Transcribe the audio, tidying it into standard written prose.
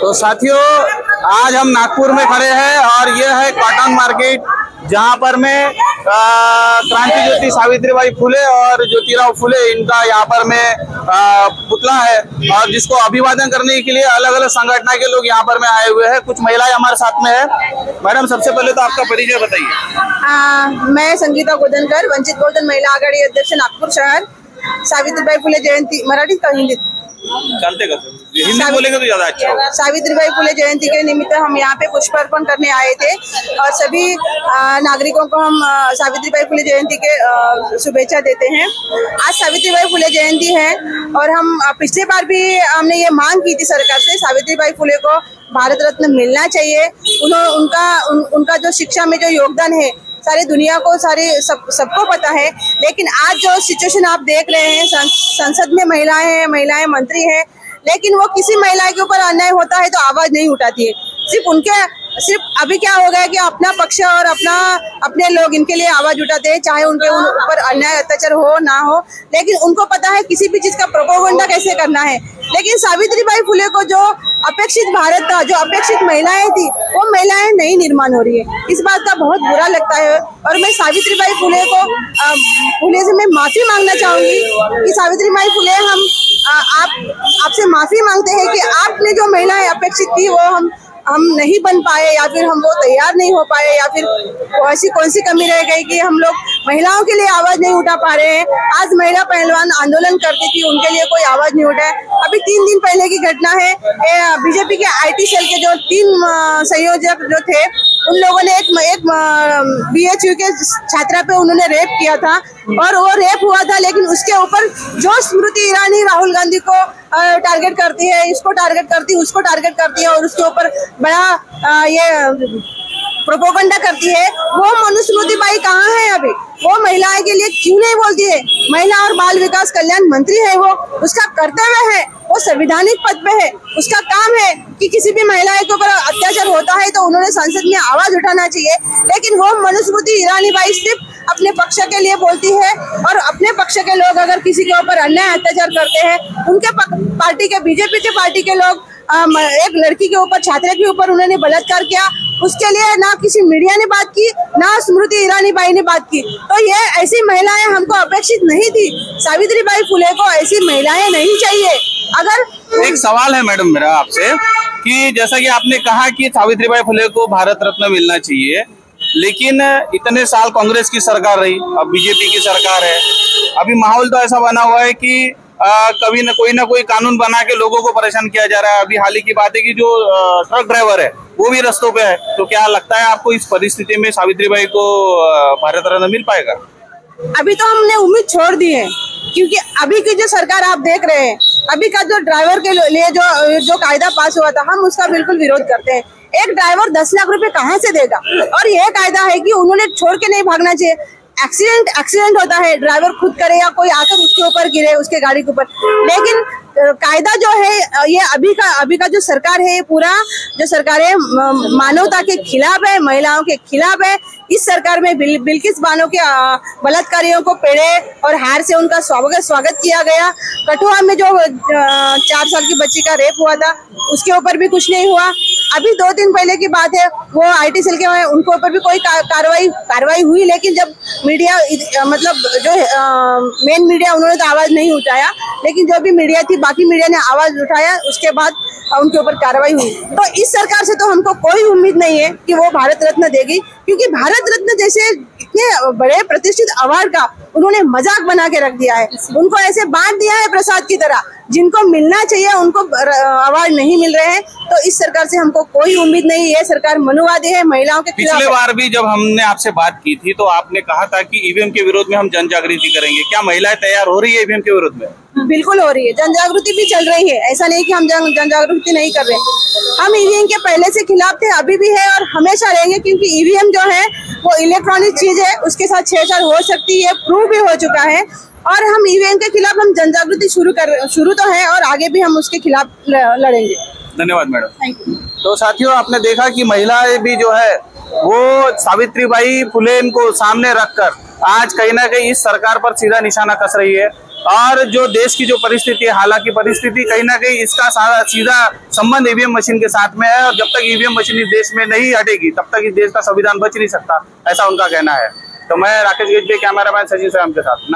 तो साथियों, आज हम नागपुर में खड़े हैं और ये है कॉटन मार्केट, जहां पर में क्रांति ज्योति सावित्रीबाई फुले और ज्योतिराव फुले इनका यहाँ पर में पुतला है, और जिसको अभिवादन करने के लिए अलग अलग संगठन के लोग यहाँ पर में आए हुए हैं। कुछ महिलाएं हमारे साथ में है। मैडम, सबसे पहले तो आपका परिचय बताइए। मैं संगीता गोदनकर, वंचित बहुजन महिला आघाड़ी अध्यक्ष, नागपुर शहर। सावित्रीबाई फुले जयंती, मराठी का हिंदी चलते का हिंदी बोलेंगे तो ज्यादा अच्छा होगा। सावित्रीबाई फुले जयंती के निमित्त हम यहाँ पे पुष्पार्पण करने आए थे और सभी नागरिकों को हम सावित्रीबाई फुले जयंती के शुभेच्छा देते हैं। आज सावित्रीबाई फुले जयंती है और हम पिछले बार भी हमने ये मांग की थी सरकार से, सावित्रीबाई फुले को भारत रत्न मिलना चाहिए। उनका जो शिक्षा में जो योगदान है सारी दुनिया को सबको पता है। लेकिन आज जो सिचुएशन आप देख रहे हैं, संसद में महिलाएं मंत्री हैं, लेकिन वो किसी महिला के ऊपर अन्याय होता है तो आवाज नहीं उठाती है। सिर्फ अभी क्या हो गया कि अपना पक्ष और अपने लोग इनके लिए आवाज उठाते हैं, चाहे उनके ऊपर अन्याय अत्याचार हो ना हो, लेकिन उनको पता है किसी भी चीज का प्रोपेगेंडा कैसे करना है। लेकिन सावित्रीबाई फुले को जो अपेक्षित भारत था, जो अपेक्षित महिलाएं थी, वो महिलाएं नहीं निर्माण हो रही है। इस बात का बहुत बुरा लगता है और मैं सावित्रीबाई फुले से मैं माफी मांगना चाहूंगी कि सावित्रीबाई फुले, हम आपसे माफी मांगते हैं कि आपने जो महिलाएं अपेक्षित थी वो हम नहीं बन पाए, या फिर हम वो तैयार नहीं हो पाए, या फिर ऐसी कौन सी कमी रह गई कि हम लोग महिलाओं के लिए आवाज नहीं उठा पा रहे हैं। आज महिला पहलवान आंदोलन करती थी, उनके लिए कोई आवाज नहीं उठाए। अभी 3 दिन पहले की घटना है, बीजेपी के IT सेल के जो 3 संयोजक जो थे, उन लोगों ने एक BHU के छात्रा पे उन्होंने रेप किया था और वो रेप हुआ था। लेकिन उसके ऊपर जो स्मृति ईरानी राहुल गांधी को टारगेट करती है, इसको टारगेट करती है, उसको टारगेट करती है और उसके ऊपर बड़ा ये प्रोपेगेंडा करती है, वो मनुस्मृति बाई कहाँ है? अभी वो महिलाएं के लिए क्यों नहीं बोलती है? महिला और बाल विकास कल्याण मंत्री है, वो उसका कर्तव्य है, वो संवैधानिक पद पे है, उसका काम है कि किसी भी महिला के ऊपर अत्याचार होता है तो उन्होंने संसद में आवाज उठाना चाहिए। लेकिन वो मनुस्मृति ईरानी बाई सिर्फ अपने पक्ष के लिए बोलती है और अपने पक्ष के लोग अगर किसी के ऊपर अन्याय अत्याचार करते हैं, उनके पार्टी के बीजेपी के पार्टी के लोग एक लड़की के ऊपर, छात्रा के ऊपर उन्होंने बलात्कार किया, उसके लिए ना किसी मीडिया ने बात की, ना स्मृति ईरानी बाई ने बात की। तो ये ऐसी महिलाएं हमको अपेक्षित नहीं थी। सावित्रीबाई फुले को ऐसी महिलाएं नहीं चाहिए। अगर एक सवाल है मैडम मेरा आपसे कि जैसा कि आपने कहा कि सावित्रीबाई फुले को भारत रत्न मिलना चाहिए, लेकिन इतने साल कांग्रेस की सरकार रही, अब बीजेपी की सरकार है। अभी माहौल तो ऐसा बना हुआ है कि कभी ना कोई कानून बना के लोगों को परेशान किया जा रहा है। अभी हाल ही की बात है कि जो ट्रक ड्राइवर है वो भी रास्तों पे है। तो क्या लगता है आपको इस परिस्थिति में सावित्रीबाई को भारत रत्न मिल पाएगा? अभी तो हमने उम्मीद छोड़ दी है, क्योंकि अभी की जो सरकार आप देख रहे हैं, अभी का जो ड्राइवर के लिए जो कायदा पास हुआ था, हम उसका बिल्कुल विरोध करते हैं। एक ड्राइवर 10 लाख रुपए कहाँ से देगा? और यह कायदा है कि उन्होंने छोड़ के नहीं भागना चाहिए। एक्सीडेंट होता है, ड्राइवर खुद करे या कोई आकर उसके ऊपर गिरे, उसके गाड़ी के ऊपर। लेकिन कायदा जो है ये अभी का जो सरकार है, ये पूरा जो सरकार है मानवता के खिलाफ है, महिलाओं के खिलाफ है। इस सरकार में बिल्किस बानो के बलात्कारियों को पेड़े और हार से उनका स्वागत किया गया। कठुआ में जो 4 साल की बच्ची का रेप हुआ था, उसके ऊपर भी कुछ नहीं हुआ। अभी 2 दिन पहले की बात है, वो IT सेल के उनके ऊपर भी कोई कार्रवाई हुई, लेकिन जब मीडिया मतलब जो मेन मीडिया, उन्होंने तो आवाज नहीं उठाया, लेकिन जो भी मीडिया थी, बाकी मीडिया ने आवाज उठाया, उसके बाद उनके ऊपर कार्रवाई हुई। तो इस सरकार से तो हमको कोई उम्मीद नहीं है कि वो भारत रत्न देगी, क्योंकि भारत रत्न जैसे इतने बड़े प्रतिष्ठित अवार्ड का उन्होंने मजाक बना के रख दिया है। उनको ऐसे बांट दिया है प्रसाद की तरह, जिनको मिलना चाहिए उनको अवार्ड नहीं मिल रहे हैं। तो इस सरकार से हमको कोई उम्मीद नहीं है। सरकार मनुवादी है, महिलाओं के खिलाफ। पिछले बार भी जब हमने आपसे बात की थी तो आपने कहा था कि ईवीएम के विरोध में हम जन जागृति करेंगे। क्या महिलाएं तैयार हो रही है ईवीएम के विरोध में? बिल्कुल हो रही है, जन जागृति भी चल रही है। ऐसा नहीं कि हम जन जागृति नहीं कर रहे। हम ईवीएम के पहले से खिलाफ थे, अभी भी है और हमेशा रहेंगे, क्योंकि ईवीएम जो है वो इलेक्ट्रॉनिक चीज है, उसके साथ छेड़छाड़ हो सकती है, प्रूव भी हो चुका है। और हम ईवीएम के खिलाफ हम जन जागृति शुरू तो है और आगे भी हम उसके खिलाफ लड़ेंगे। धन्यवाद मैडम। Thank you. तो साथियों, आपने देखा कि महिलाएं भी जो है वो सावित्रीबाई फुले को सामने रखकर आज कहीं ना कहीं इस सरकार पर सीधा निशाना कस रही है। और जो देश की जो परिस्थिति है, हालांकि परिस्थिति कहीं ना कहीं इसका सीधा संबंध ईवीएम मशीन के साथ में है। और जब तक ईवीएम मशीन इस देश में नहीं हटेगी तब तक इस देश का संविधान बच नहीं सकता, ऐसा उनका कहना है। तो मैं राकेश गेजबे, कैमरामैन सचिन से के साथ।